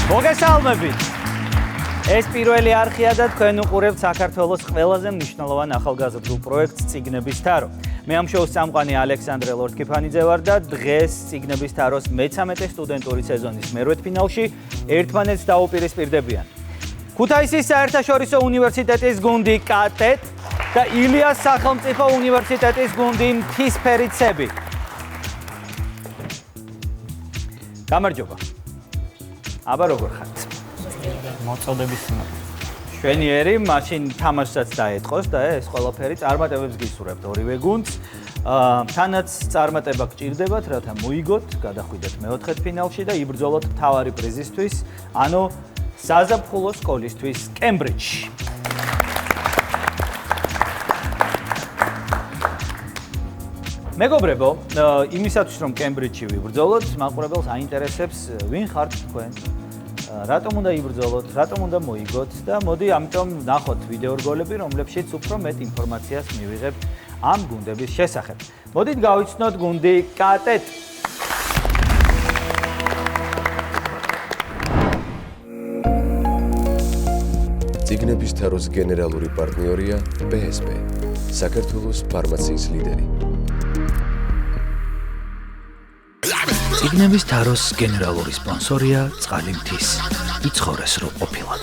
მოგესალმებით. ეს პირველი არხია და თქვენ უყურებთ საქართველოს ყველაზე მნიშვნელოვან ახალგაზრდულ პროექტს წიგნების თარო. მე ამ შოუს წამყვანი ალექსანდრე ლორთქიფანიძე ვარ და დღეს წიგნების თაროს მე-13 სტუდენტური სეზონის მერვედფინალში ერთმანეთს დაუპირისპირდებიან. ქუთაისის საერთაშორისო უნივერსიტეტის გუნდი კატეტ და ილიას სახელმწიფო უნივერსიტეტის გუნდი მთისფერიცები. გამარჯობა. აბა როგორ ხართ? მოწოდების შვენიერი, მაშინ თამაშსაც დაეთყოს და ეს ყველაფერი წარმატებებს გისურვებთ ორივე გუნდს. თანაც წარმატება გჭირდებათ, რათა მოიგოთ, გადახვიდეთ მეოთხედფინალში და იბრძოლოთ მთავარი პრიზისთვის, ანუ საზაფხულო სკოლისთვის კემბრიჯში. მეგობრებო, იმისათვის რომ კემბრიჯში ვიბრძოლოთ, მაყურებელს აინტერესებს ვინ ხართ თქვენ? რატომ უნდა იბრძოლოთ, რატომ უნდა მოიგოთ და მოდი ამიტომ ნახოთ ვიდეო რგოლები, რომლებშიც უფრო მეტ ინფორმაციას მივიღებთ ამ გუნდების შესახებ. მოდით გავიცნოთ გუნდი კატეტ. წიგნების თაროს გენერალური პარტნიორია PSP, საქართველოს ფარმაციის ლიდერი. წიგნების თაროს გენერალური სპონსორია წყალი მთის. იცხოვრეს რო ყოფილად.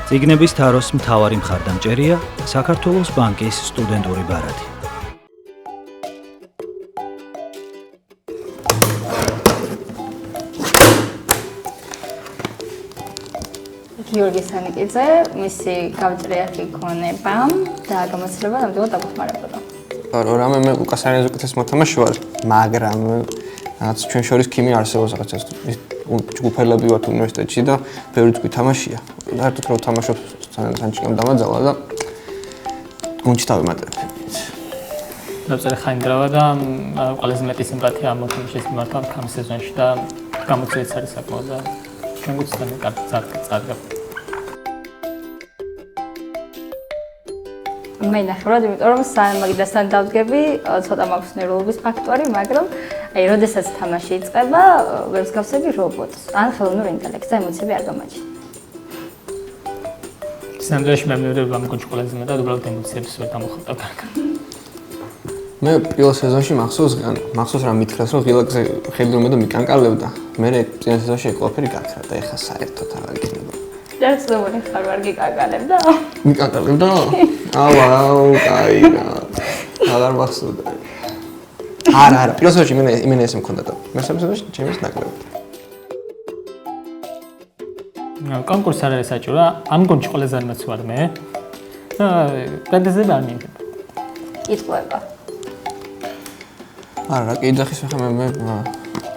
წიგნების თაროს მთავარი მხარდამჭერია საქართველოს ბანკის სტუდენტური ბარათი. გიორგი სანიკიძე, მისი გავჭრიახი ქონება და გამოცდილება ნამდვილად დაგეხმარებოდა. რამე მე უკასანეს უკეთეს მოთამაშე ვარ, მაგრამ რაც ჩვენ შორის ქიმია არსებობს რაღაცას. ჯგუფელები ვართ უნივერსიტეტში და ბევრი ჯგუფი თამაშია. საერთოდ რო თამაშობ სანჩიკამ დამაძალა და გუნდში დავემატებ. დავწერე ხაინდრავა და ყველაზე მეტი სიმპათია ამ მოთამაშეს მიმართა ამ სეზონში და გამოცდილიც არის საკმაოდ და ჩვენ გვწევენ კარგი. მე ნახევრად, იმიტომ რომ მაგიდასთან დავდგები, ცოტა მაქვს ნერვულობის ფაქტორი, მაგრამ აი, როდესაც თამაში იწყება, ვერ მსგავსები რობოტს. ან ხელოვნურ ინტელექტს და ემოციები არ გამაჩნია. სამდროში მე მივდები ამ გუნდში ყველაზე მეტად უბრალოდ ემოციებს ვერ დამოხატავ კარგად. მე პირველ სეზონში მახსოვს რა მითხრას რომ ღილაკზე ხედრომე და მიკანკალებდა. მე წინა სეზონში ყველაფერი გაქრა და ეხა საერთოდ აღარ იქნება. და ცნობილი ხარ ვარ გიკანკალებდა? მიკანკალებდა? აუ, კაი რა. აღარ მახსოვდა. არა, პირველ სეზონში იმენ ესე მქონდა და მესამე სეზონში ჩემს ნაკლები. კონკურსი არ არის საჭირო, ამ გუნდში ყველაზე არც ვარ მე. და პრეტენზიები არ მიიღება. იტყვება. არა, კი ძახის ხა მე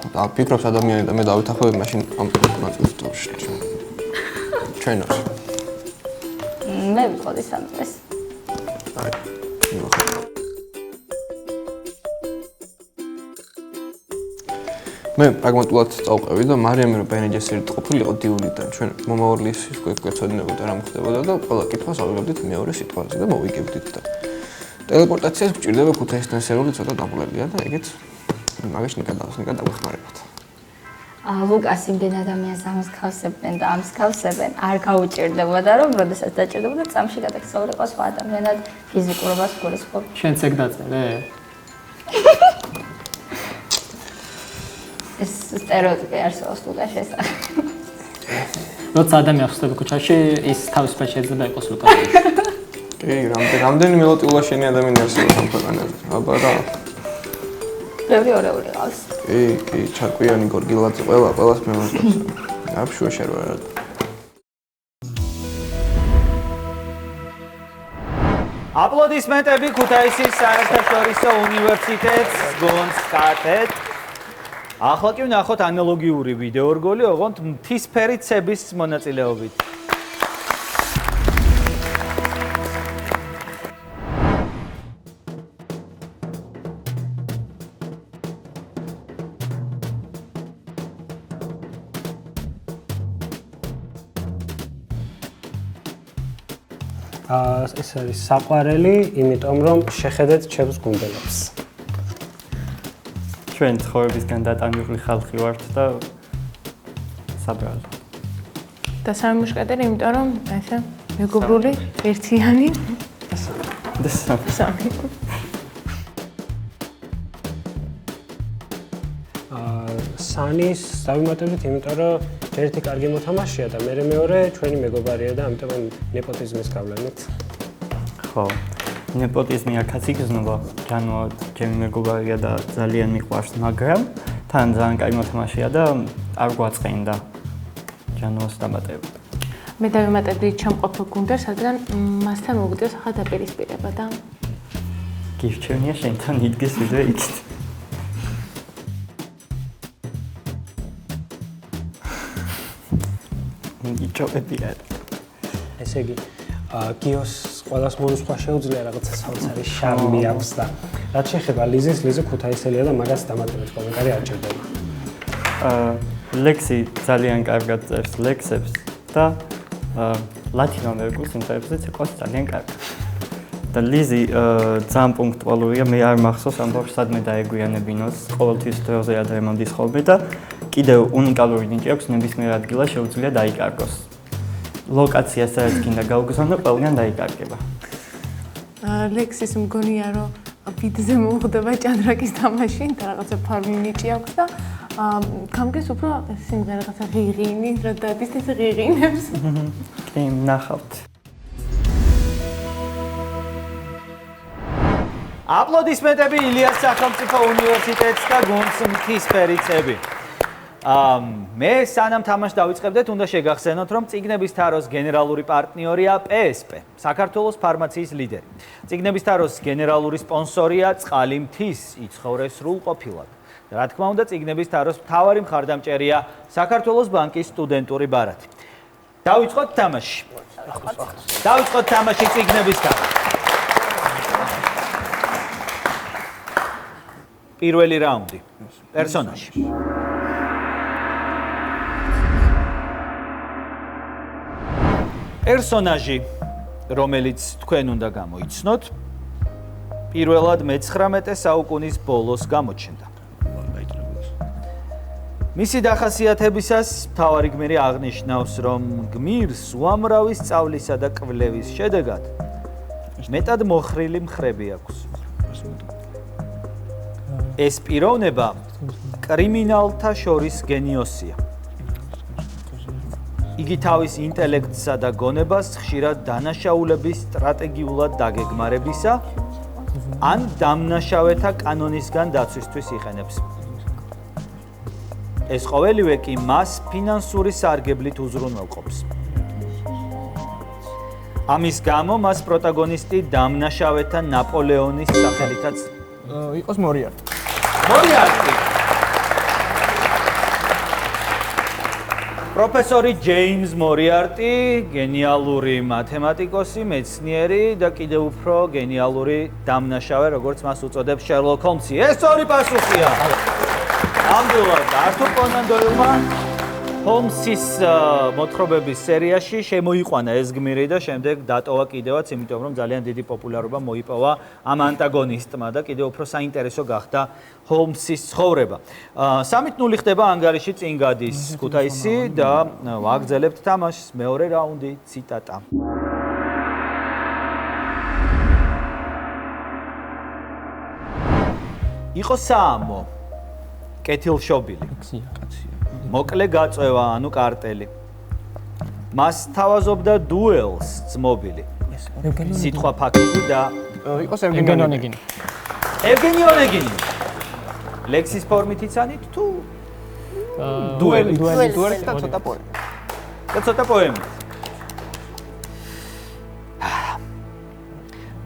ვფიქრობ ადამიანი და მე დავითახობ მაშინ ამ ნაწილს თორში. ჩვენოს. მე ვიყოდი სამწეს. აი, მე პრაგმატულად წავყევი და მარიამი რო ბენეჯესერი ყოფილიყო დიუნიდან ჩვენ მომავლის გვეცოდინებოდა რა მოხდებოდა და ყველა კითხვას ავიღებდით მეორე სიტყვაზე და მოვიგებდით და ტელეპორტაციას გვჭირდება ქუთაისთან სერვერი ცოტა დაბოლებულია და ეგეც მაგაში ნიკად დაგვეხმარებათ. ლუკას იმდენ ადამიანს ამსქავსებენ და ამსქავსებენ არ გაუჭირდებოდა რომ როდესაც დაჭირდებოდა წამში გადაგწევრიყო სხვა ადამიანად ფიზიკურობას გულისხმობ. შენც ეგ დაწერე? ეს სტერეოტიპი არსებობს ლუკას შესახებ. როცა ადამიანი ხსნები ქუჩაში, ის თავის ფერ შეიძლება იყოს ლუკას. კი, რამდენი მელოტიულა შენი ადამიანი არსებობს ამ ქვეყანაზე. აბა რა. ბევრი ორეული ყავს. კი, ჩაკვიანი გორგილაძე ყველას მე მოსდევს. აბშუაშერ ვარ. აპლოდისმენტები ქუთაისის საერთაშორისო უნივერსიტეტს გუნდს კატეტ. ახლა კი ვნახოთ ანალოგიური ვიდეო რგოლი, ოღონდ მთისფერიცების მონაწილეობით. ეს არის საყვარელი, იმიტომ რომ შეხედეთ ჩემს გუნდელებს. ჩვენ ცხოვრებისგან დატანებული ხალხი ვართ და საბრალო. და სამი მუშკეტერი, იმიტომ რომ ესე მეგობრული, ერთიანი და სამი. სანის დავიმატებთ, იმიტომ რომ ერთი კარგი მოთამაშეა და მეორე ჩვენი მეგობარია და ამიტომ ნეპოტიზმის გავლენით. ხო. ნეპოტიზმი აქაც იგრძნობა, ჯანო ჩემი მეგობარია და ძალიან მიყვარს, მაგრამ თან ძალიან კარგი მოთამაშეა და არ გვაწყენდა ჯანოს დამატება. მე დავიმატებდი ჩემყოფილ გუნდებს, რადგან მასთან მოგდიოს ახლა დაპირისპირება და გირჩევნია შენთან იდგეს ვიდრე იქით. იჭობებია. ესე იგი, გიოს ყველას მონუსხვა შეუძლია რაღაცა საოცარი შარმი აქვს და რაც შეეხება ლიზის, ლიზა ქუთაისელია და მაგას დამატებით კომენტარი არ ჭირდება. ლექსი ძალიან კარგად წერს ლექსებს და ლათინო ამერიკულ სიმღერებზე ცეკვავს ძალიან კარგად. და ლიზი ძალიან პუნქტუალურია, მე არ მახსოვს ამ ბავშვს სადმე დაეგვიანებინოს, ყოველთვის დროზე ადრემონდის ხოლმე და კიდევ უნიკალური ნიჭი აქვს, ნებისმიერ ადგილას შეუძლია დაიკარგოს. ლოკაცია სადაც გინდა გაუგზავნო, ყველგან დაიკარგება. ლექსის მგონია რომ ბიტზე მოხდება ჭადრაკის თამაში და რაღაცა ფარმი ნიჭი აქვს და გამგეს უფრო სიმღერა რაღაცა ღიღინი, რა დადის ეს ღიღინებს. კი, ნახავთ. აპლოდისმენტები ილიას სახელმწიფო უნივერსიტეტს და გუნდს მთისფერიცები. მე სანამ თამაშს დავიწყებდეთ, უნდა შეგახსენოთ, რომ წიგნების თაროს გენერალური პარტნიორია PSP, საქართველოს ფარმაციის ლიდერი. წიგნების თაროს გენერალური სპონსორია წყალი მთის, იცხოვრე სრულყოფილად. რა თქმა უნდა, წიგნების თაროს მთავარი მხარდამჭერია საქართველოს ბანკის სტუდენტური ბარათი. დავიწყოთ თამაში. დავიწყოთ თამაში წიგნების თარო. პირველი რაუნდი. პერსონაჟი. პერსონაჟი, რომელიც თქვენ უნდა გამოიცნოთ, პირველად მე-19 საუკუნის ბოლოს გამოჩნდა. მისი დახასიათებისას მთავარი გმირი აღნიშნავს, რომ გმირს უამრავი სწავლისა და კვლევის შედეგად მეტად მოხრილი მხრები აქვს. ეს პიროვნება კრიმინალთა შორის გენიოსია. იგი თავის ინტელექტსა და გონებას ხშირად დანაშაულების სტრატეგიულად დაგეგმარებისა ან დამნაშავეთა კანონისგან დაცვისთვის იყენებს. ეს ყოველივე კი მას ფინანსური სარგებლით უზრუნველყოფს. ამის გამო მას პროტაგონისტი დამნაშავეთა ნაპოლეონის სახელითაც იყოს მორიარტი. მორიარტი. პროფესორი ჯეიმს მორიარტი, გენიალური მათემატიკოსი, მეცნიერი და კიდევ უფრო გენიალური დამნაშავე, როგორც მას უწოდებს შერლოკ ჰოლმსი. ეს სწორი პასუხია. ნამდვილად, ართურ კონან დოილმა ჰოლმსის მოთხრობების სერიაში შემოიყვანა ეს გმირი და შემდეგ დატოვა კიდევაც, იმიტომ რომ ძალიან დიდი პოპულარობა მოიპოვა ამ ანტაგონისტმა და კიდევ უფრო საინტერესო გახდა ჰოლმსის ცხოვრება. 3-0 ხდება ანგარიში, წინ გადის ქუთაისი და ვაგრძელებთ თამაშს. მეორე რაუნდი, ციტატა. იყო საამო, კეთილშობილი. მოკლე გაწევა, ანუ კარტელი. მას თავაზობდა დუელს ძმობილი. სიტყვა ფაქიზი და იყოს ევგენი ონეგინი. ევგენი ონეგინი. ლექსის ფორმით იცანით თუ დუელი და ცოტა პოემი. და ცოტა პოემი.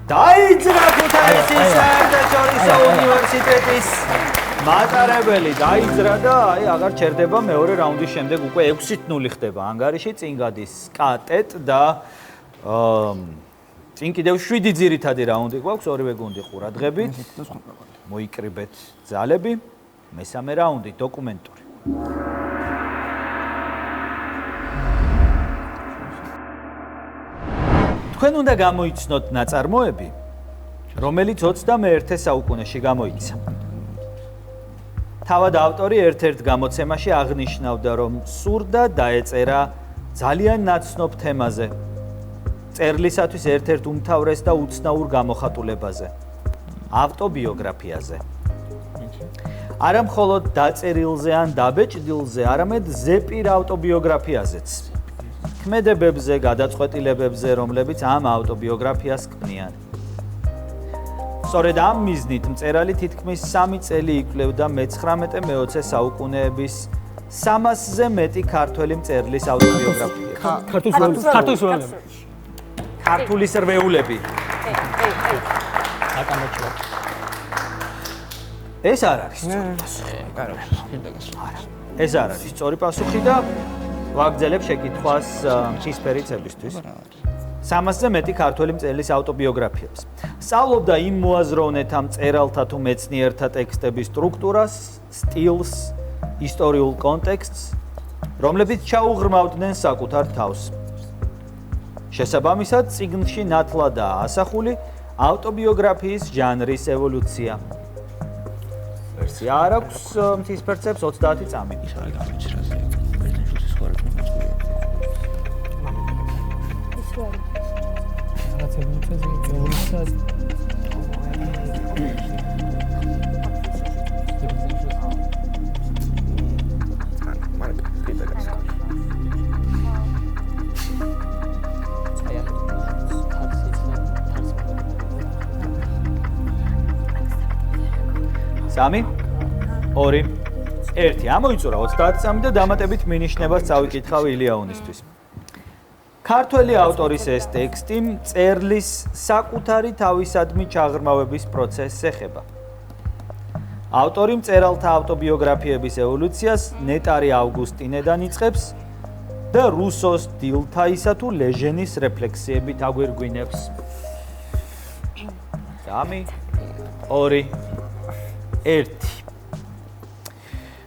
დაიძრა ქუთაისის საერთაშორისო უნივერსიტეტის მატარებელი დაიძრა და აი აღარ ჩერდება მეორე რაუნდის შემდეგ უკვე 6-0 ხდება ანგარიში, წინ გადის კატეტ და წინ კიდევ 7 ძირითადი რაუნდი გვაქვს, ორივე გუნდი ყურადღებით. მოიკრიბეთ ძალები. მესამე რაუნდი, დოკუმენტური. თქვენ უნდა გამოიცნოთ ნაწარმოები, რომელიც 21 საუკუნეში გამოიცა. თავად ავტორი ერთ-ერთ გამოცემაში აღნიშნავდა, რომ სურდა დაეწერა ძალიან ნაცნობ თემაზე, წერლისათვის ერთ-ერთ უმთავრეს და უცნაურ გამოხატულებაზე, ავტობიოგრაფიაზე. არა მხოლოდ დაწერილზე ან დაბეჭდილზე, არამედ ზეპირ ავტობიოგრაფიაზეც. ქმედებებზე, გადაწყვეტილებებზე, რომლებიც ამ ავტობიოგრაფიას ქმნიან. სწორედ ამ მიზნით მწერალი თითქმის 3 წელი იკვლევდა მე-19-მე-20 საუკუნეების 300-ზე მეტი ქართველი მწერლის ავტობიოგრაფიას. ქართული სრვეულები. ეს არ არის სწორი პასუხი. ეს არ არის სწორი პასუხი და ვაგრძელებ შეკითხვას ისფერიცებისთვის. 300-ზე მეტი ქართველი მწერლის ავტობიოგრაფიებს. სწავლობდა იმ მოაზროვნეთა მწერალთა თუ მეცნიერთა ტექსტების სტრუქტურას, სტილს, ისტორიულ კონტექსტს, რომლებიც ჩაუღრმავდნენ საკუთარ თავს. შესაბამისად, წიგნში ნათლადაა ასახული ავტობიოგრაფიის ჟანრის ევოლუცია. ვერსია არ აქვს მთის ფერცებს 30 წამით. სამი, 2, 1. ამოიწურა 30 წამი და დამატებით მინიშნებას წავიკითხავ ილიაუნისთვის. ქართველი ავტორის ეს ტექსტი მწერლის საკუთარი თავისადმი ჩაღრმავების პროცესს ეხება. ავტორი მწერალთა ავტობიოგრაფიების ევოლუციას ნეტარი ავგუსტინედან იწყებს და რუსოს დილთაისა თუ ლეჟენის რეფლექსიებით აგვირგვინებს. 3, 2, 1.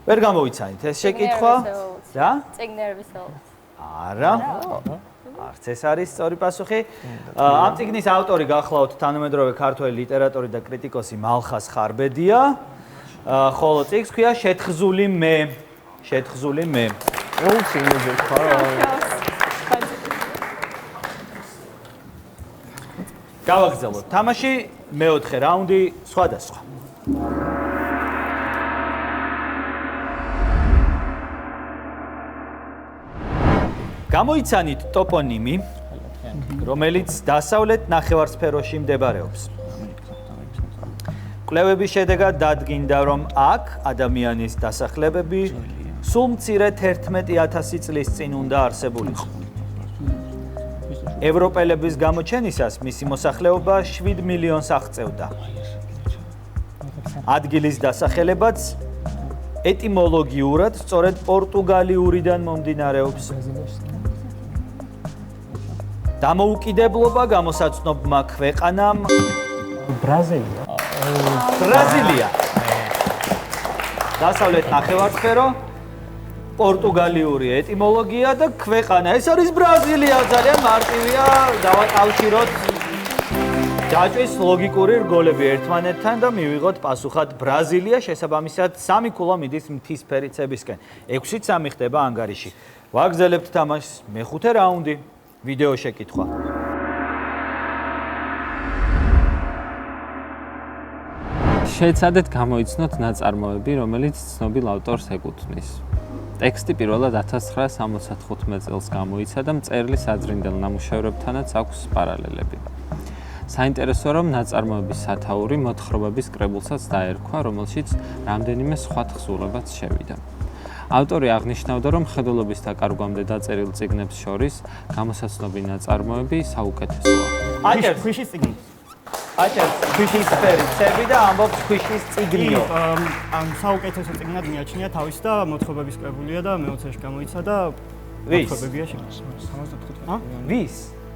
ვერ გამოიცანით ეს შეკითხვა? რა? წიგნების ევოლუცია. არა. არც ეს არის სწორი პასუხი. ამ წიგნის ავტორი გახლავთ თანამედროვე ქართველი ლიტერატორი და კრიტიკოსი მალხას ხარბედია. ხოლო წიგნს ქვია შეთხზული მე. შეთხზული მე. გავაგრძელოთ თამაში, მეოთხე რაუნდი სხვადასხვა. გამოიცანით ტოპონიმი, რომელიც დასავლეთ ნახევარსფეროში მდებარეობს. კვლევების შედეგად დადგინდა, რომ აქ ადამიანის დასახლებები სულ მცირე 11,000 წლის წინ უნდა არსებულიყო. ევროპელების გამოჩენისას მისი მოსახლეობა 7 მილიონს აღწევდა. ადგილის დასახელებაც ეტიმოლოგიურად სწორედ პორტუგალიურიდან მომდინარეობს. დამოუკიდებლობა გამოსაცნობმა ქვეყანამ ბრაზილია. ბრაზილია. დასავლეთ ნახევარსფერო, პორტუგალიური ეტიმოლოგია და ქვეყანა. ეს არის ბრაზილია, ძალიან მარტივია, დავაკავშიროთ ჯაჭვის ლოგიკური რგოლები ერთმანეთთან და მივიღოთ პასუხად ბრაზილია, შესაბამისად 3 ქულა მიდის მთისფერიცებისკენ. 6-3 ხდება ანგარიში. ვაგრძელებთ თამაშს, მეხუთე რაუნდი. ვიდეო შეკითხვა. შეეცადეთ გამოიცნოთ ნაწარმოები, რომელიც ცნობილ ავტორს ეკუთვნის. ტექსტი პირველად 1975 წელს გამოიცა და მწერლის ადრინდელ ნამუშევრებთანაც აქვს პარალელები. საინტერესოა, რომ ნაწარმოების სათაური მოთხრობების კრებულსაც დაერქვა, რომელშიც რამდენიმე სხვა თხზულებაც შევიდა. ავტორი აღნიშნავდა, რომ მხედველობის დაკარგვამდე დაწერილ წიგნებს შორის გამოსაცნობი ნაწარმოები საუკეთესოა. აჭერს ქვიშის წიგნი. აჭერს ქვიშის ფერიცები და ამბობს ქვიშის წიგნიო. ამ საუკეთესო წიგნად მიაჩნია თავის და მოთხრობების კრებულია და მე-20-ში გამოიცა და ვის? მოთხრობებია შემოსული.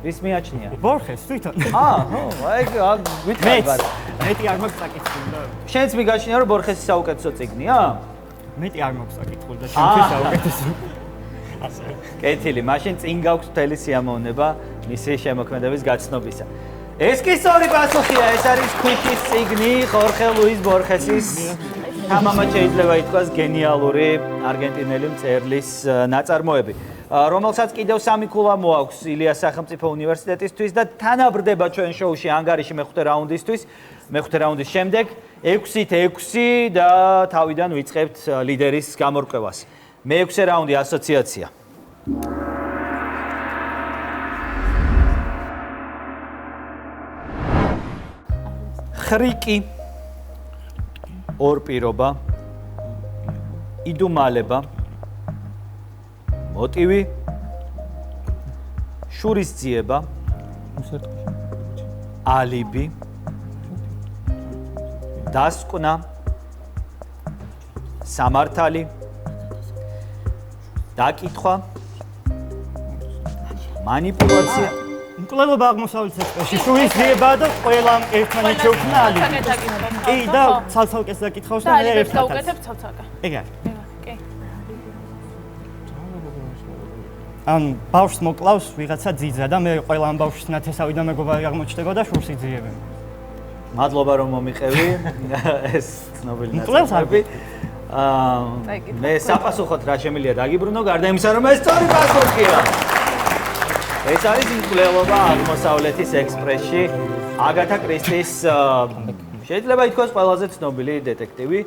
ვის მიაჩნია? ბორხეს თვითონ. აი გვითხრობ. მეტი არ მაქვს საკითხული და შენც მიგაჩნია, რომ ბორხესის საუკეთესო წიგნია? მეტი არ მაქვს საკითხული და შენთვის საუკეთესო. კეთილი, მაშინ წინ გაქვს მთელი სიამოვნება მისი შემოქმედების გაცნობისა. ეს კი სწორი პასუხია, ეს არის ქვიშის წიგნი ხორხე ლუის ბორხესის თამამად შეიძლება ითქვას გენიალური არგენტინელი მწერლის ნაწარმოები, რომელსაც კიდევ 3 ქულა მოაქვს ილიას სახელმწიფო უნივერსიტეტისთვის და თანაბრდება ჩვენ შოუში ანგარიში მეხუთე რაუნდის შემდეგ 6-6 და თავიდან ვიწყებთ ლიდერის გამორკვევას. მე-6 რაუნდი ასოციაცია. ხრიკი, ორპირობა, იდუმალება, მოტივი, შურისძიება, ალიბი, დასკვნა, სამართალი, დაკითხვა, მანიპულაცია, მკვლელობა აღმოსავლეთ სექტორში, შურისძიება და ყველა ერთმანეთს შეუქმნა ალიბი. კი და ცალ-ცალკეს დაკითხავს და მე ერთად. დავუკეთებ ცალ-ცალკე. ეგა. კი. ან ბავშვს მოკლავს ვიღაცა ძიძა და მე ყველა ამ ბავშვის ნათესავიდან მეგობარი აღმოჩნდება და შურს იძიებენ. მადლობა რომ მომიყევი ეს ცნობილი ნაწარმოები. მე საპასუხოდ რა შემიძლია დაგიბრუნო, გარდა იმისა რომ ეს სწორი პასუხია. ეს არის მკვლელობა აღმოსავლეთის ექსპრესში, აგათა კრისტის შეიძლება ითქვას ყველაზე ცნობილი დეტექტივი,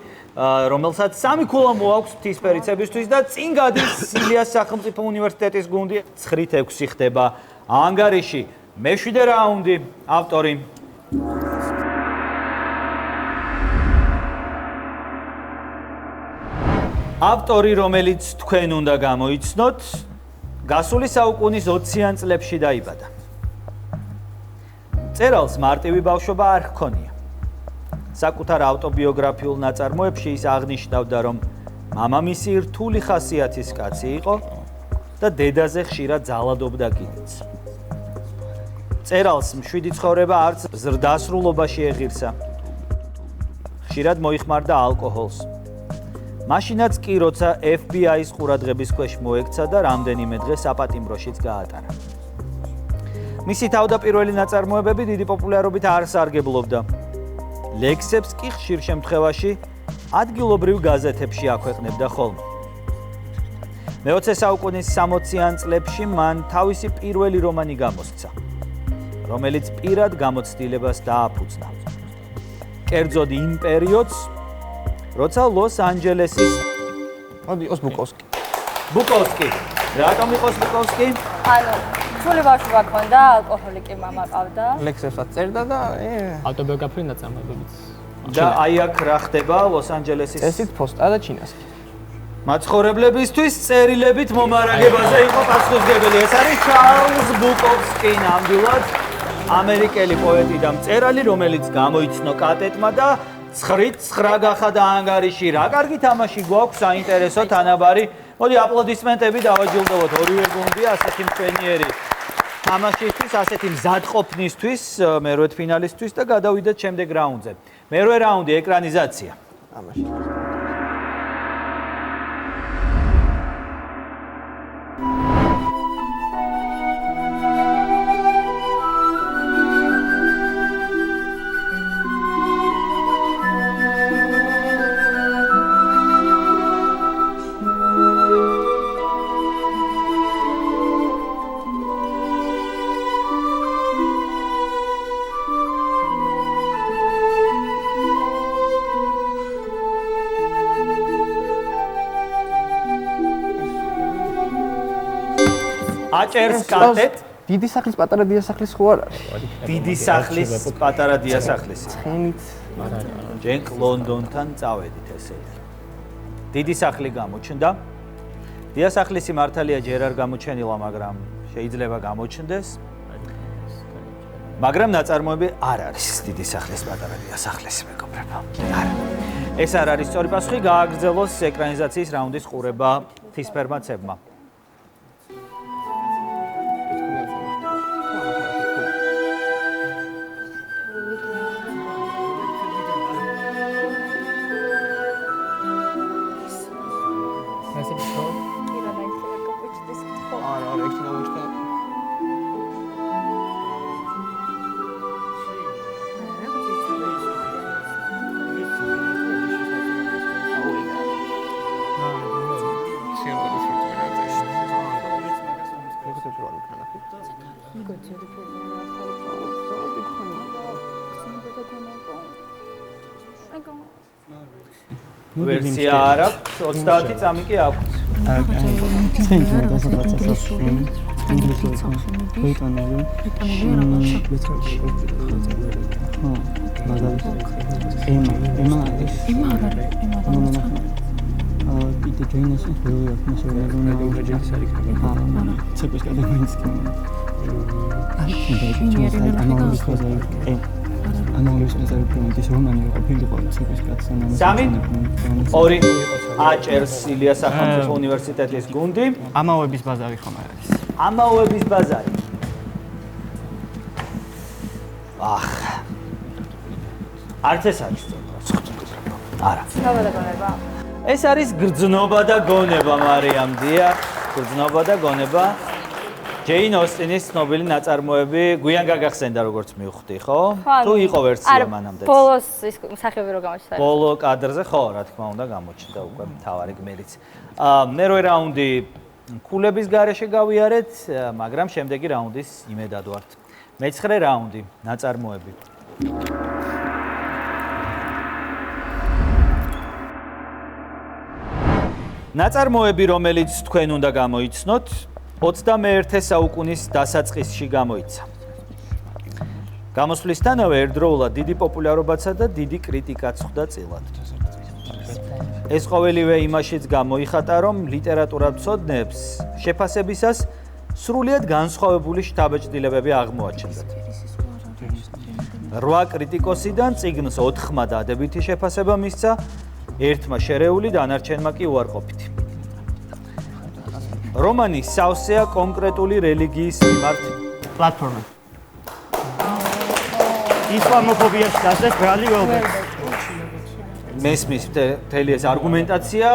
რომელსაც 3 ქულა მოაქვს ღვთისმფერიცებისთვის და წინ გადის ილიას სახელმწიფო უნივერსიტეტის გუნდი. 9-6 ხდება ანგარიში. მე-7 რაუნდი, ავტორი ავტორი, რომელიც თქვენ უნდა გამოიცნოთ, გასული საუკუნის 20-იან წლებში დაიბადა. მწერალს მარტივი ბავშვობა არ ჰქონია. საკუთარ ავტობიოგრაფიულ ნაწარმოებში ის აღნიშნავდა, რომ მამამისი რთული ხასიათის კაცი იყო და დედაზე ხშირად ძალადობდა კიდეც. მწერალს მშვიდი ცხოვრება არც ზრდასრულობაში ეღირსა. ხშირად მოიხმარდა ალკოჰოლს. მაშინაც კი, როცა FBI-ის ყურადღების ქვეშ მოექცა და რამდენიმე დღე საპატიმროშიც გაატარა. მისი თავდაპირველი ნაწარმოებები დიდი პოპულარობით არ სარგებლობდა. ლექსებს კი ხშირ შემთხვევაში ადგილობრივ გაზეთებში აქვეყნებდა ხოლმე. მე-20 საუკუნის 60-იან წლებში მან თავისი პირველი რომანი გამოსცა, რომელიც პირად გამოცდილებას დააფუძნა. კერძოდ იმ პერიოდს, როცა ლოს-ანჯელესის იყოს ბუკოვსკი. ბუკოვსკი. რატომ იყოს ბუკოვსკი? ანუ სული ბავშვობა ქონდა, ალკოჰოლიკი მამა ყავდა. ლექსებსაც წერდა და ავტობიოგრაფიული ნაწარმოებებიც. და აი აქ რა ხდება ლოს-ანჯელესის ესიც ფოსტა და ჩინასკი. მაცხოვრებლებისთვის წერილებით მომარაგებაზე იყო პასუხისმგებელი. ეს არის ჩარლზ ბუკოვსკი, ნამდვილად ამერიკელი პოეტი და მწერალი, რომელიც გამოიცნო კატეტმა და 9-9 გახადა ანგარიში. რა კარგი თამაში გვაქვს, საინტერესო თანაბარი. მოდი აპლოდისმენტები დავაჯილდოვოთ ორივე გუნდი ასეთი მშვენიერი თამაშისთვის, ასეთი მზადყოფნისთვის, მერვე ფინალისტთვის და გადავიდეთ შემდეგ რაუნდზე. მერვე რაუნდი ეკრანიზაცია. ამაში. აჭერს კატეტ. დიდი სახლის პატარა დიასახლის ხო არ არის? დიდი სახლის პატარა დიასახლის. ცხენით. ჯენკ ლონდონთან წავედით ესე იგი. დიდი სახლი გამოჩნდა. დიასახლისი მართალია ჯერ არ გამოჩენილა, მაგრამ შეიძლება გამოჩნდეს. მაგრამ ნაწარმოები არ არის დიდი სახლის პატარა დიასახლისი, მეგობრებო. არა. ეს არ არის სწორი პასუხი, გააგრძელოს ეკრანიზაციის რაუნდის ყურება ღვთისმფერმაცებმა. ვერსია არ აქვს, 30 წამი კი აქვს. სამი, ორი, აჭერს ილიას სახელმწიფო უნივერსიტეტის გუნდი. ამაოების ბაზარი ხომ არ არის? ამაოების ბაზარი. არც ეს არის არა. ცნობა და გონება. ეს არის გრძნობა და გონება, მარიამ, დიახ, გრძნობა და გონება. ჯეინ ოსტინის ცნობილი ნაწარმოები გვიან გაგახსენდა როგორც მივხვდი, ხო? თუ იყო ვერსია მანამდე. ბოლოს ის მსახიობი რო გამოჩნდა. ბოლო კადრზე ხო, რა თქმა უნდა, გამოჩნდა უკვე მთავარი გმირიც. მერვე რაუნდი ქულების გარეშე გავიარეთ, მაგრამ შემდეგი რაუნდის იმედად ვართ. მეცხრე რაუნდი ნაწარმოები. ნაწარმოები, რომელიც თქვენ უნდა გამოიცნოთ, 21 საუკუნის დასაწყისში გამოიცა. გამოსვლისთანავე ერთდროულად დიდი პოპულარობაცა და დიდი კრიტიკაც ხვდა წილად. ეს ყოველივე იმაშიც გამოიხატა, რომ ლიტერატურათმცოდნეებს შეფასებისას სრულიად განსხვავებული შთაბეჭდილებები აღმოაჩნდათ. 8 კრიტიკოსიდან წიგნს 4-მა დადებითი შეფასება მისცა, ერთმა შერეული, დანარჩენმა კი უარყოფითი. რომანი სავსეა კონკრეტული რელიგიის მიმართ პლატფორმა. ისლამოფობიაში დასწრეს ბრალი ველბერტ. მესმის მთელი ეს არგუმენტაცია,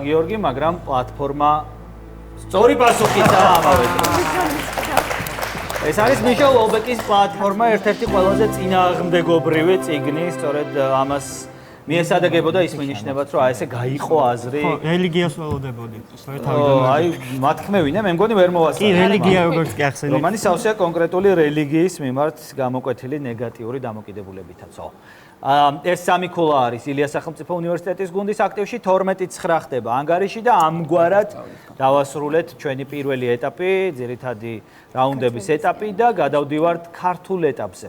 გიორგი, მაგრამ პლატფორმა სწორი პასუხიცაა ამავე დროს. ეს არის მიშელ ოლბეკის პლატფორმა, ერთ-ერთი ყველაზე წინააღმდეგობრივი წიგნი, სწორედ ამას მიესადაგებოდა ის მინიშნებათ, რომ ესე გაიყო აზრი. ხო, რელიგიას ველოდებოდი. აი, მათქმევინე, მე მგონი ვერ მოვასწრე. კი, რელიგია როგორც კი ახსენეთ. რომანი სავსეა კონკრეტული რელიგიის მიმართ გამოკვეთილი ნეგატიური დამოკიდებულებითაცო. ეს სამი ქულა არის ილიას სახელმწიფო უნივერსიტეტის გუნდის აქტივში, 12-9 ხდება ანგარიში და ამგვარად დავასრულეთ ჩვენი პირველი ეტაპი, ძირითადი რაუნდების ეტაპი და გადავდივართ ქართულ ეტაპზე.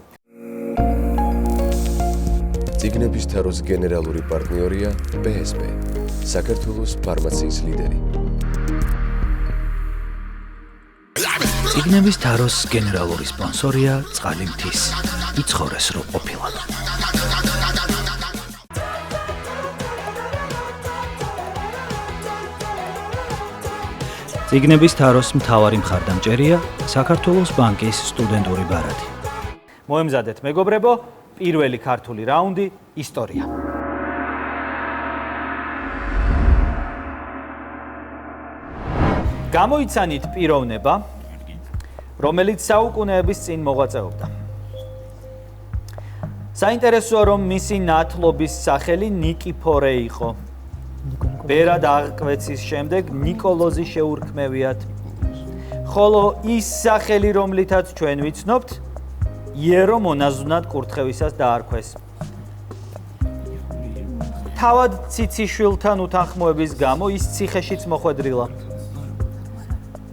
ციგნების თაროს გენერალური პარტნიორია PSP, საქართველოს ფარმაციის ლიდერი. ციგნების თაროს გენერალური სპონსორია წყალი მთის. იცხოვრეს რო ყოფილად. ციგნების თაროს მთავარი მხარდამჭერია საქართველოს ბანკის სტუდენტური ბარათი. მოემზადეთ მეგობრებო, პირველი ქართული რაუნდი ისტორია. გამოიცანით პიროვნება, რომელიც საუკუნეების წინ მოღვაწეობდა. საინტერესოა, რომ მისი ნათლობის სახელი ნიკიფორე იყო. ბერად აღკვეცის შემდეგ ნიკოლოზი შეურქმევიათ. ხოლო ის სახელი, რომლითაც ჩვენ ვიცნობთ, იერო მონაზვნად კურთხევისას დაარქვეს. თავად ციციშვილთან უთანხმოების გამო ის ციხეშიც მოხვედრილა.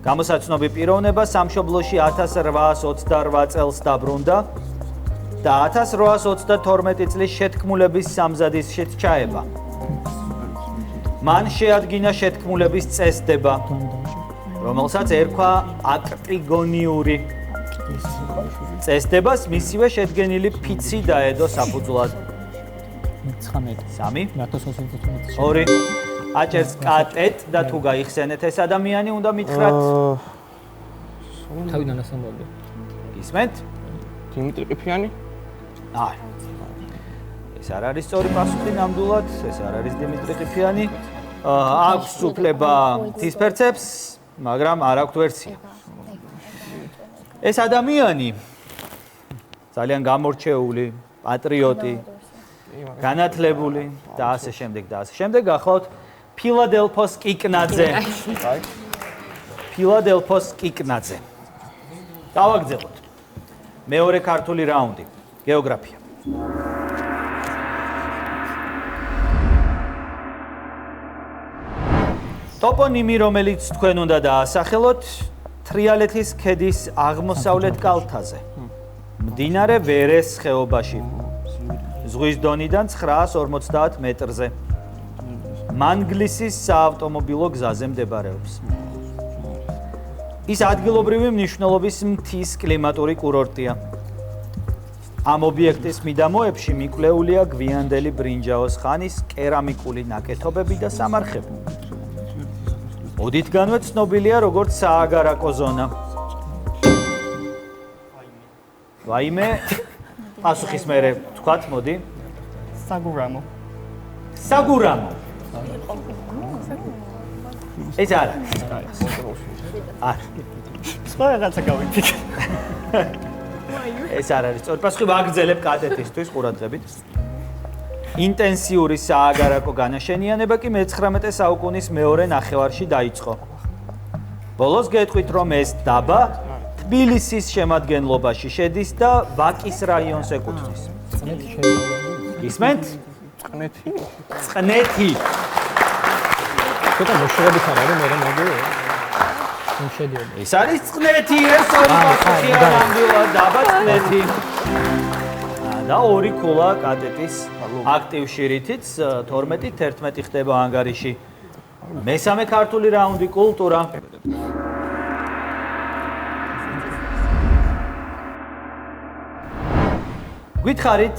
გამოსაცნობი პიროვნება სამშობლოში 1828 წელს დაბრუნდა და 1832 წლის შეთქმულების სამზადისშიც ჩაება. მან შეადგინა შეთქმულების წესდება, რომელსაც ერქვა აკტრიგონიური. წესდებას მისივე შედგენილი ფიცი დაედო საფუძვლად. 3 2 აჭერს კატეტ და თუ გაიხსენეთ ეს ადამიანი უნდა მითხრათ. თავიდან ასამბლე. გისმენთ? დიმიტრი ყიფიანი? აი. ეს არ არის სწორი პასუხი ნამდვილად, ეს არ არის დიმიტრი ყიფიანი. აქვს უფლება თისფერცებს, მაგრამ არ აქვს ვერსია. ეს ადამიანი ძალიან გამორჩეული, პატრიოტი, განათლებული და ასე შემდეგ და ასე შემდეგ. გახლავთ ფილადელფოს კიკნაძე. ფილადელფოს კიკნაძე. დავაგრძელოთ. მეორე ქართული რაუნდი, გეოგრაფია. ტოპონიმი, რომელიც თქვენ უნდა დაასახელოთ, თრიალეთის ქედის აღმოსავლეთ კალთაზე. მდინარე ვერეს ხეობაში. ზღვის დონიდან 950 მეტრზე. მანგლისის საავტომობილო გზაზე მდებარეობს. ის ადგილობრივი მნიშვნელობის მთის კლიმატური კურორტია. ამ ობიექტის მიდამოებში მიკვლეულია გვიანდელი ბრინჯაოს ხანის კერამიკული ნაკეთობები და სამარხები. ოდითგანვე ცნობილია როგორც სააგარაკო ზონა. ვაიმე, პასუხის მერე თქვათ, მოდი. საგურამო. საგურამო. ეს არ არის. არ. სხვა რაღაცა გავიფიქრე. ეს არ არის. სწორი პასუხი ვაგრძელებ კადეტისთვის ყურადღებით. ინტენსიური სააგარაკო განაშენიანება კი მე-19 საუკუნის მეორე ნახევარში დაიწყო. ბოლოს გეტყვით, რომ ეს დაბა თბილისის შემადგენლობაში შედის და ვაკის რაიონს ეკუთვნის. ისმენთ? წყნეთი. წყნეთი. ცოტა მოშორებით არ არის, მაგრამ მაგერია. შედიოდა. ეს არის წყნეთი, ეს ორი პასუხია ნამდვილად დაბა წყნეთი. და ორი ქულა კადეტის აქტივში რითიც 12-11 ხდება ანგარიში. მესამე ქართული რაუნდი კულტურა. გითხარით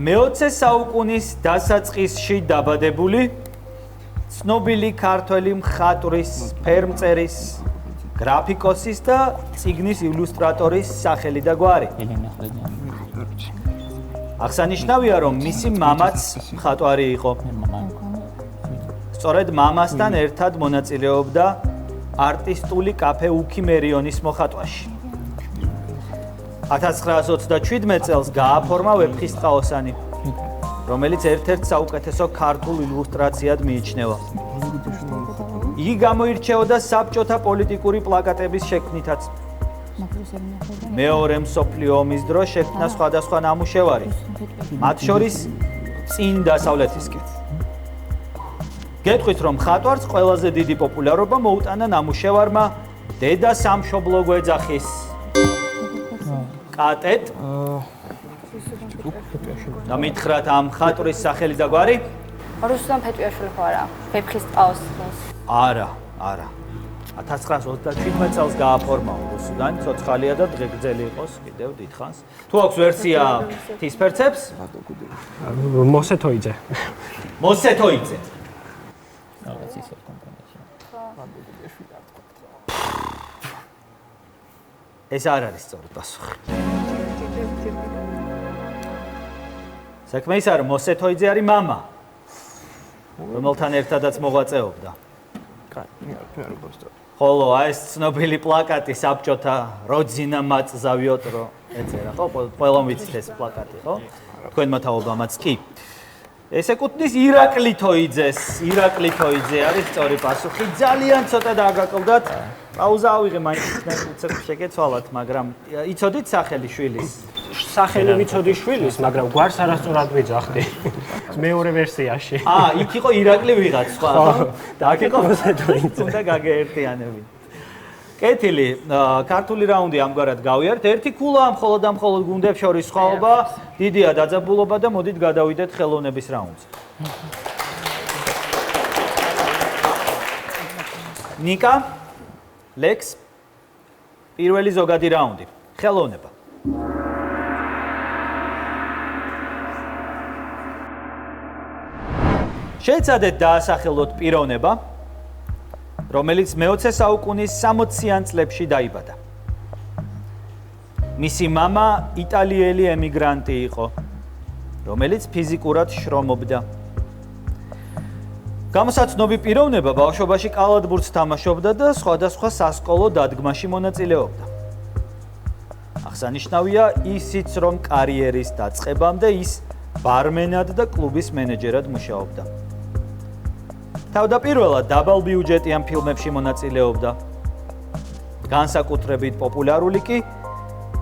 მე-20 საუკუნის დასაწყისში დაბადებული ცნობილი ქართველი მხატვრის, ფერმწერის, გრაფიკოსის და წიგნის ილუსტრატორის სახელი და გვარი. აღსანიშნავია, რომ მისი მამაც მხატვარი იყო. სწორედ მამასთან ერთად მონაწილეობდა არტისტული კაფე უქიმერიონის მოხატვაში. 1927 წელს გააფორმა ვეფხისტყაოსანი, რომელიც ერთ-ერთ საუკეთესო ქართულ ილუსტრაციად მიიჩნევა. იგი გამოირჩეოდა საბჭოთა პოლიტიკური პლაკატების შექმნითაც. მეორე მსოფლიო ომის დროს შექმნა სხვადასხვა ნამუშევარი, მათ შორის წინ დასავლეთისკენ. გეტყვით, რომ მხატვარს ყველაზე დიდი პოპულარობა მოუტანა ნამუშევარმა დედა სამშობლო გვეძახის. კატეტ და მითხრათ ამ მხატვრის სახელი და გვარი? რუსლან ფეტვიაშვილი ხო არა? ვეფხისტყაოსნის. არა, არა. 1927 წელს გააფორმა რუსუდან, ცოცხალია და დღეგრძელი იყოს კიდევ დიდხანს. თუ აქვს ვერსია თისფერცებს? მოსეთოიძე. მოსეთოიძე. რაღაც ისეთ კომპანიაში. ეს არ არის სწორი პასუხი. საქმე ის არის, მოსეთოიძე არის მამა, რომელთან ერთადაც მოღვაწეობდა. ხოლო ეს ცნობილი პლაკატი საბჭოთა როძინა მაწზავიოტრო ეწერა, ხო? ყველამ ვიცით ეს პლაკატი, ხო? თქვენმა თაობამაც კი. ეს ეკუთვნის ირაკლი თოიძეს. ირაკლი თოიძე არის სწორი პასუხი. ძალიან ცოტა დააგაკლდათ. პაუზა ავიღე, მაინც უცებ შეგეცვალათ, მაგრამ იცოდით სახელი შვილის? სახელი ვიცოდი შვილის, მაგრამ გვარს არასწორად ვიძახდი. მეორე ვერსიაში. იქ იყო ირაკლი ვიღაც სხვა, ხო? და აქ იყო მოსეთოიძე. უნდა გაგეერთიანებით. კეთილი, ქართული რაუნდი ამგვარად გავიართ. ერთი ქულა მხოლოდ და მხოლოდ გუნდებს შორის სხვაობა, დიდია დაძაბულობა და მოდით გადავიდეთ ხელოვნების რაუნდზე. ნიკა, ლექს, პირველი ზოგადი რაუნდი. ხელოვნება. შეეცადეთ დაასახელოთ პიროვნება, რომელიც მე-20 საუკუნის 60-იან წლებში დაიბადა. მისი мама იტალიელი ემიგრანტი იყო, რომელიც ფიზიკურად შრომობდა. გამოსაცნობი პიროვნება ბავშვობაში კალათბურთს თამაშობდა და სხვადასხვა სასკოლო დადგმაში მონაწილეობდა. აღსანიშნავია ისიც, რომ კარიერის დაწყებამდე ის ბარმენად და კლუბის მენეჯერად მუშაობდა. თავდაპირველად დაბალბიუჯეტიან ფილმებში მონაწილეობდა. განსაკუთრებით პოპულარული კი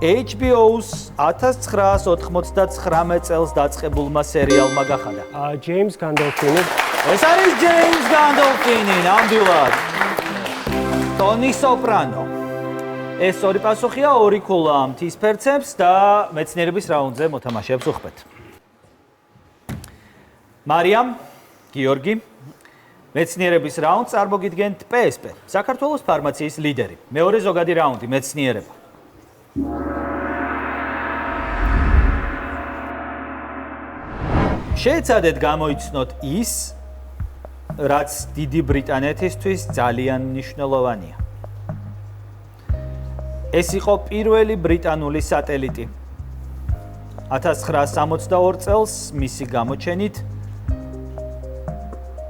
HBO-ს 1999 წელს დაწყებულმა სერიალმა გახადა. ჯეიმს განდოლფინი ეს არის ჯეიმს განდოლფინი, ნამდვილად. ტონი სოპრანო. ეს ორი პასუხია, ორი ქულა მთის ფერცებს და მეცნიერების რაუნდზე მოთამაშეებს უხმეთ. მარიამ, გიორგი, მეცნიერების რაუნდს წარმოგიდგენთ PSP, საქართველოს ფარმაციის ლიდერი. მეორე ზოგადი რაუნდი, მეცნიერება. შეეცადეთ გამოიცნოთ ის, რაც დიდი ბრიტანეთისთვის ძალიან მნიშვნელოვანია. ეს იყო პირველი ბრიტანული სატელიტი. 1962 წელს მისი გამოჩენით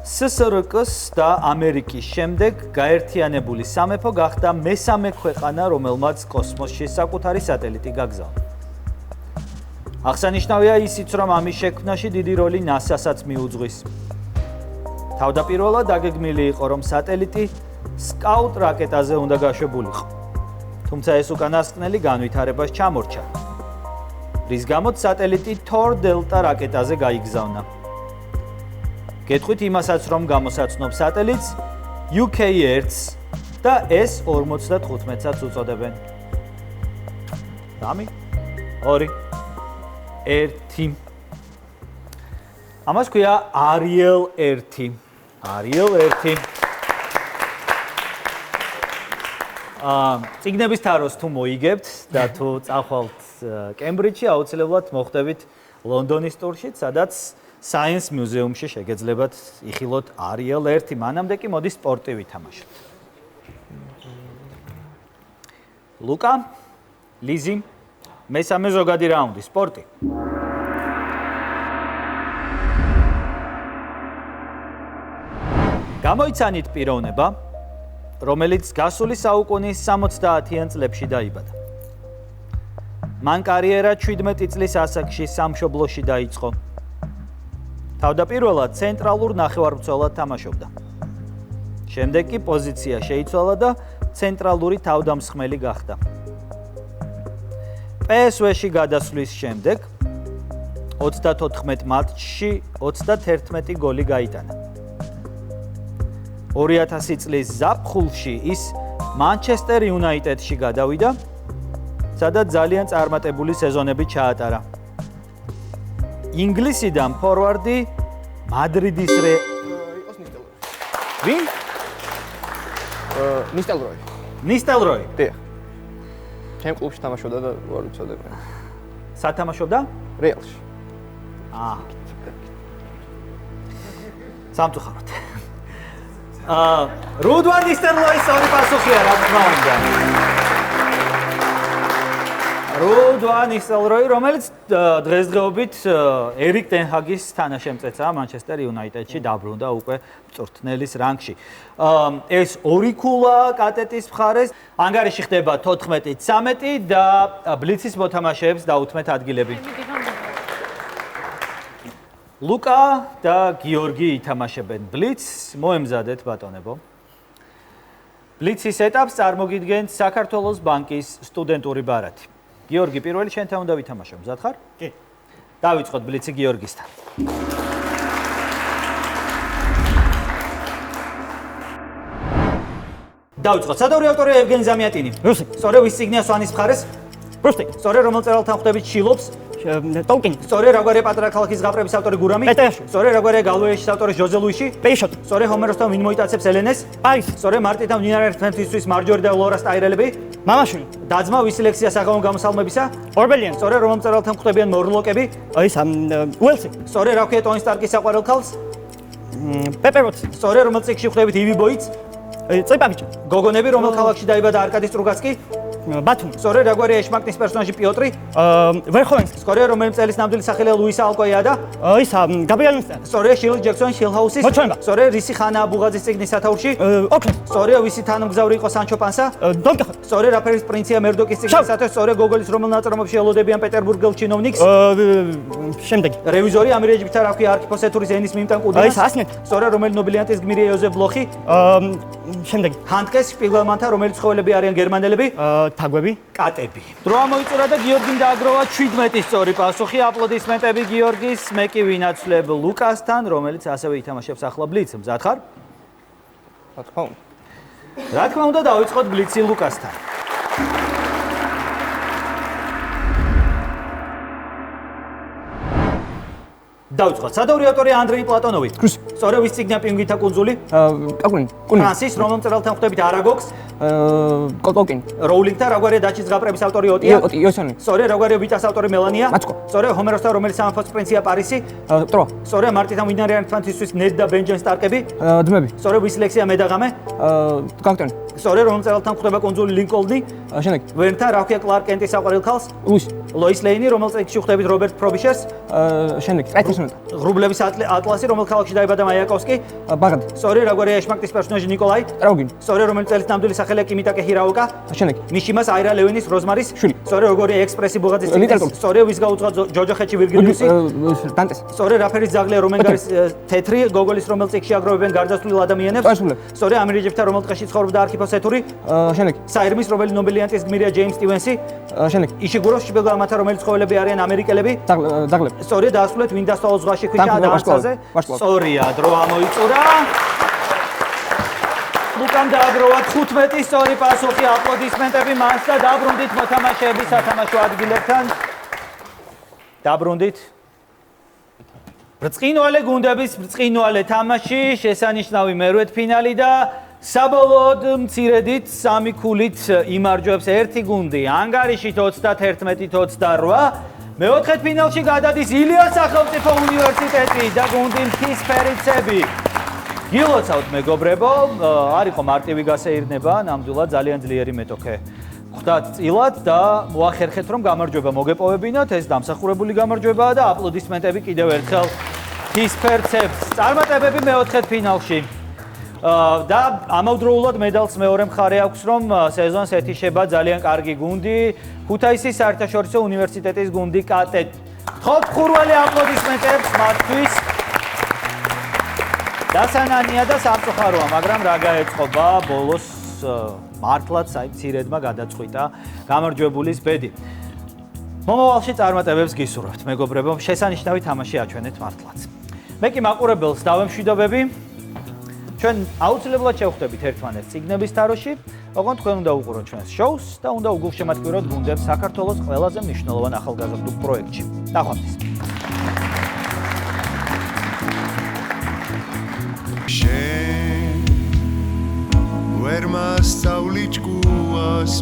SSRK-ს და ამერიკის შემდეგ გაერთიანებული სამეფო გახდა მესამე ქვეყანა, რომელმაც კოსმოსში საკუთარი სატელიტი გაგზავნა. აღსანიშნავია ისიც, რომ ამის შექმნაში დიდი როლი NASA-საც მიუძღვის. თავდაპირველად დაგეგმილი იყო, რომ სატელიტი სკაუტ რაკეტაზე უნდა გაშვებულიყო. თუმცა ეს უკანასკნელი განვითარებას ჩამორჩა. რის გამოც სატელიტი Thor Delta რაკეტაზე გაიგზავნა. გეტყვით იმასაც, რომ გამოსაცნობ სატელიტს UK-1-ს და S-55-საც უწოდებენ. 3, 2, 1. ამას ქვია Ariel 1. Ariel 1. წიგნების თაროს თუ მოიგებთ და თუ წახვალთ კემბრიჯში, აუცილებლად მოხვდებით ლონდონის ტურში, სადაც Science Museum-ში შეგეძლებათ იხილოთ Ariel 1. მანამდე კი მოდი სპორტი ვითამაშოთ. ლუკა, ლიზი, მესამე ზოგადი რაუნდი, სპორტი. გამოიცანით პიროვნება, რომელიც გასული საუკუნის 70-იან წლებში დაიბადა. მან კარიერა 17 წლის ასაკში სამშობლოში დაიწყო. თავდაპირველად ცენტრალურ ნახევარმცველად თამაშობდა. შემდეგ კი პოზიცია შეიცვალა და ცენტრალური თავდამსხმელი გახდა. PSV-ში გადასვლის შემდეგ 34 მატჩში 31 გოლი გაიტანა. 2000 წლის ზაფხულში ის Manchester United-ში გადავიდა, სადაც ძალიან წარმატებული სეზონები ჩაატარა. ინგლისიდან ფორვარდი მადრიდის იყოს ნისტელროი. ვინ? ნისტელროი. ნისტელროი. დიახ. ჩემ კლუბში თამაშობდა და ვარ უწოდებენ. სად თამაშობდა? რეალში. სამწუხაროდ. რუდვან ნისტელროის ორი პასუხია, რა თქმა უნდა. რუდვან ნისტელროი, რომელიც დღესდღეობით ერიკ ტენ ჰაგის თანაშემწეცაა Manchester United-ში დაბრუნდა უკვე მწვრთნელის რანგში. ეს ორი ქულა კატეტის მხარეს, ანგარიში ხდება 14-13 და ბლიცის მოთამაშეებს დაუთმეთ ადგილები. ლუკა და გიორგი ითამაშებენ ბლიცს, მოემზადეთ ბატონებო. ბლიცის ეტაპს წარმოგიდგენთ საქართველოს ბანკის სტუდენტური ბარათი. გიორგი, პირველი შენთან უნდა ვითამაშო, მზად ხარ? კი. დავიწყოთ ბლიცი გიორგისთან. დავიწყოთ. სადავრი ავტორია ევგენი ზამიატინი. რუსი. სწორედ ვის წიგნია სვანის მხარეს? პრუსტი. სწორედ რომელ წერალთან ხვდებით შილობს? ტოლკინი. სწორედ რაგვარია პატრა ქალაქის ზღაპრების ავტორი გურამი? პეტერში. სწორედ რაგვარია გალუეშის ავტორი ჟოზე ლუიში? პეიშოტი. სწორედ ჰომეროსთან ვინ მოიტაცებს ელენეს? პარის. სწორედ მარტინთან მდინარე ერთმანეთისთვის მარჯორი და ლორას ტაირელები? მამაშვილი. დაძმა ვისი ლექსია საღამო გამოსალმებისა? ორბელიანი. სწორედ რომელ მწერალთან ხვდებიან მორლოკები? ის უელსი. სწორედ რა ქვია ტონი სტარკის საყვარელ ქალს? პეპეროტი. სწორედ რომელ წიგნში ხვდებით ივი ბოიც? წეპავიჩი. გოგონები რომელ ქალაქში დაიბადა არკადი სტრუგაცკი? ბათუმი. სწორედ რაგვარია ეშმაკნის პერსონაჟი პიოტრი? ვერხოვენსკი. სწორედ რომელი წელის ნამდვილი სახელია ლუისა ალკოიადა? ის გაბრიელ ინსტა. სწორედ შილ ჯექსონ შილჰაუსის? მოჩვენება. სწორედ რისი ხანა აბუღაძის წიგნის სათაურში? ოქროს. სწორედ ვისი თანამგზავრი იყო სანჩო პანსა? დონ კიხოტი. სწორედ რაფერის პრინცია მერდოკის წიგნის სათაურში? სწორედ გოგოლის რომელ ნაწარმოებში ელოდებიან პეტერბურგელ ჩინოვნიკს? შემდეგი. რევიზორი ამირეჯიბთა რა ქვია არქიპოსეთურის ენის მიმტან კუდინას? ის ასნეთი. სწორედ რომელი ნობილიანტის გმირია იოზეფ ბლოხი? შემდეგი. ჰანტკეს სპილმანთან რომელი ცხოველები არიან გერმანელები? თაგვები? კატები. დრო ამოიწურა და გიორგიმ დააგროვა 17 სწორი პასუხი. აპლოდისმენტები გიორგის, მე კი ვინაცვლებ ლუკასთან, რომელიც ასევე ითამაშებს ახლა ბლიცს. მზად ხარ? რა თქმა უნდა, დავიწყოთ ბლიცი ლუკასთან. დავიწყოთ. სადავრი ავტორი ანდრეი პლატონოვი. სწორედ ვის წიგნია პინგვინთა კუნძული? ფრანსის, რომელ მწერალთან ხვდებით არაგოქს? კოლტოკინი. როულინგთან რაგვარია დაჩის ზღაპრების ავტორი ოტია? იოსონი. სწორედ რაგვარია ბიტას ავტორი მელანია? მაცკო. სწორედ ჰომეროსთან რომელიც სამეფოს პრინცია პარისი? ტროა. სწორედ მარტიდან ვინარიან თვანთისთვის ნედ და ბენჯენ სტარკები? ძმები. სწორედ ვის ლექსია მედაღამე? კაპიტანი. სწორედ რომელ მწერალთან ხვდება კუნძული ლინკოლნი? შენაკი. ვერნთან რა ქვია კლარკ კენტის საყვარელ ქალს? ლუის. ლოის ლეინი, რომელ წიგნში ხვდებით რობერტ ფრობიშერს? შენაკი. პეტრსონი. ღრუბლების ატლასი, რომელ ქალაქში დაიბადა მაიაკოვსკი? ბაღადი. სწორედ რაგვარია ეშმაკტის პერსონაჟი ნიკოლაი? ტრაუგინი. სწორედ რომელიც წელს ნამდვილი სახელია კიმიტაკე ჰირაოკა? შენაკი. მიშიმას აირა ლევინის როზმარის? შვილი. სწორედ როგორია ექსპრესი ბუღაძის ლიტერატურა. სწორედ ვის გაუძღვა ჯოჯოხეთში ვირგილიუსი? დანტეს. სწორედ რაფერის ძაღლია რომენგარის თეთრი, გოგოლის რომელ წიგნში აგროვებენ გარდაცვლილ ადამიანებს? სწორედ ამირეჯებთან რომელ ტყეში ცხოვრობდა არქიპო სეთური? შენაკი. საირმის რომელი ნობელიანტის გმირია ჯეიმს სტივენსი? შენაკი. იშიგუროს შიბელგამათა რომელიც ცხოველები არიან ამერიკელები? ძაღლები. სწორედ დაასრულეთ ვინ დასწავლოს ზღვაში ქვიშა დაანცაზე? სწორია, დრო ამოიწურა. ლუკამ დააგროვა 15 სწორი პასუხი, აპლოდისმენტები მას და დაბრუნდით მოთამაშეები სათამაშო ადგილებთან. დაბრუნდით. ბრწყინვალე გუნდების ბრწყინვალე თამაში, შესანიშნავი მერვედფინალი და საბოლოოდ მცირედით 3 ქულით იმარჯვებს ერთი გუნდი ანგარიშით 31-28. მეოთხედ ფინალში გადადის ილიას სახელმწიფო უნივერსიტეტი და გუნდი მთისფერიცები. გილოცავთ მეგობრებო, არ იყო მარტივი გასეირნება, ნამდვილად ძალიან ძლიერი მეტოქე. ხვდათ წილად და მოახერხეთ რომ გამარჯვება მოგეპოვებინათ, ეს დამსახურებული გამარჯვებაა და აპლოდისმენტები კიდევ ერთხელ მთისფერცებს. წარმატებები მეოთხედ ფინალში. და ამავდროულად მედალს მეორე მხარე აქვს რომ სეზონს ეთიშება ძალიან კარგი გუნდი ქუთაისის საერთაშორისო უნივერსიტეტის გუნდი კატეტ. ხოთ ხურვალი აპლოდისმენტებს მათთვის. დასანანია და სამწუხაროა, მაგრამ რა გაეწყობა ბოლოს მართლაც აი მცირედმა გადაწყვიტა გამარჯვებულის ბედი. მომავალში წარმატებებს გისურვებთ მეგობრებო, შესანიშნავი თამაში აჩვენეთ მართლაც. მე კი მაყურებელს დავემშვიდობები. ჩვენ აუცილებლად შევხვდებით ერთმანეთს წიგნების თაროში, ოღონდ თქვენ უნდა უყუროთ ჩვენს შოუს და უნდა უგულშემატკივროთ გუნდებს საქართველოს ყველაზე მნიშვნელოვან ახალგაზრდულ პროექტში. ნახვამდის. ვერ მასწავლი ჭკუას